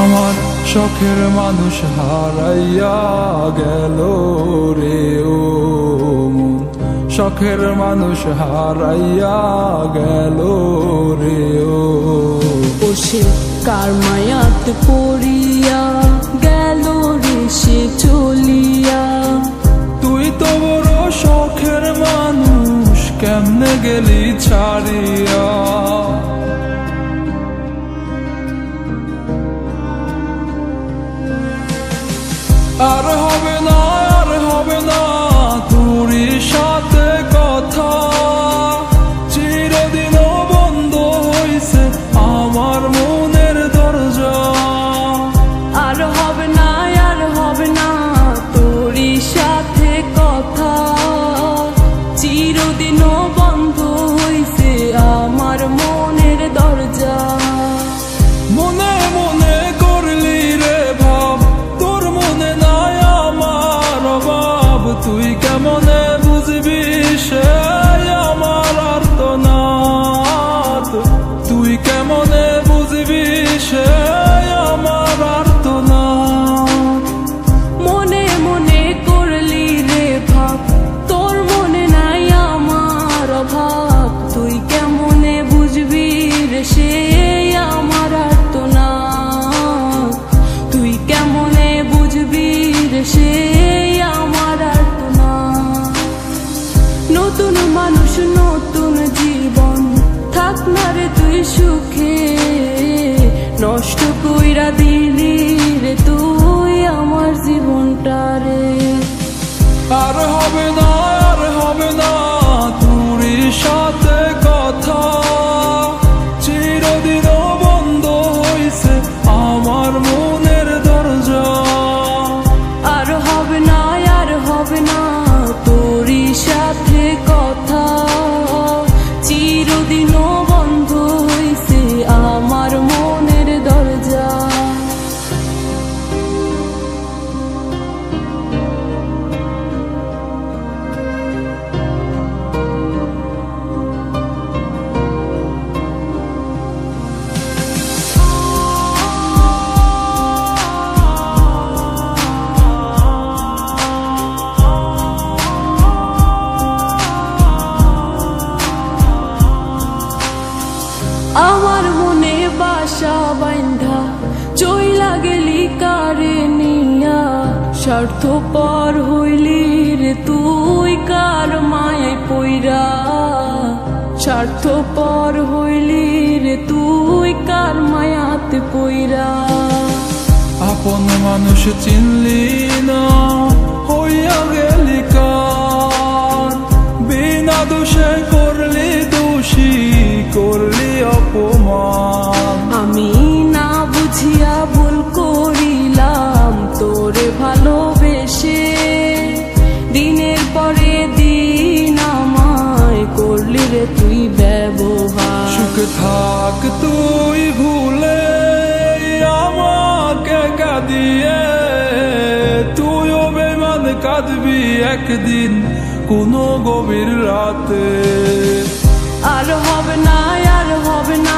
আমার শখের মানুষ হারাইয়া গেল রে ও মন, শখের মানুষ হারাইয়া গেল রে ও। সে কার মায়াত পড়িয়া গেল রে সে চলিয়া। তুই তো বড় শখের মানুষ, কেমনে গেলি ছাড়িয়া। আর হবে না, আর হবে না তোরই সাথে কথা, চিরদিনও বন্ধ হইছে আমার মনের দরজা। আর হবে না, আর হবে না তোরই সাথে কথা, চিরদিনও বন্ধ হইছে আমার মনের দরজা। মনে মনে করলি রে ভাব, তোর মনে নাই আমার অভাব। তুই কেমনে বুঝবি সে আমার আর্তনাদ, তুই কেমনে বুঝবি সে আমার আর্তনাদ। মনে মনে করলি রে ভাব, তোর মনে নাই আমার অভাব। তুই কেমনে বুঝবি রে সে আমার আর্তনাদ, তুই কেমনে বুঝবি রে সে আমার আর্তনাদ। নতুন মানুষ নতুন জীবন, থাক না রে তুই সুখে, নষ্ট কইরা দিলি রে তুই আমার জীবনটা রে। আর হবে না, আর হবে না তোরই সাথে কথা, চিরদিনও বন্ধ হইছে আমার মনের দরজা। আর হবে না, আর হবে না তোরই সাথে কথা, চিরদিনও বন্ধ হইছে আমার মনের দরজা। আমার মনে বাসা বাইন্ধা চইলা গেলি কারে নিয়া, স্বার্থপর হইলি রে তুই কার মায়ায় পইরা। স্বার্থপর হইলি রে তুই কার মায়াতে পইরা। আপন মানুষ চিনলি না, হইয়া গেলি কার। বিনা দোষে করলি দোষী, করলি অপমান। আমি না বুঝিয়া ভুল করিলাম তোরে ভালোবেসে, দিনের পরে দিন আমায় করলি রে তুই ব্যবহার। সুখে থাক তুই ভুলে আমাকে কাঁদিয়ে, তুইও বেমান কাঁদবি একদিন কোনো গভীর রাতে। আর হবে না, আর হবে না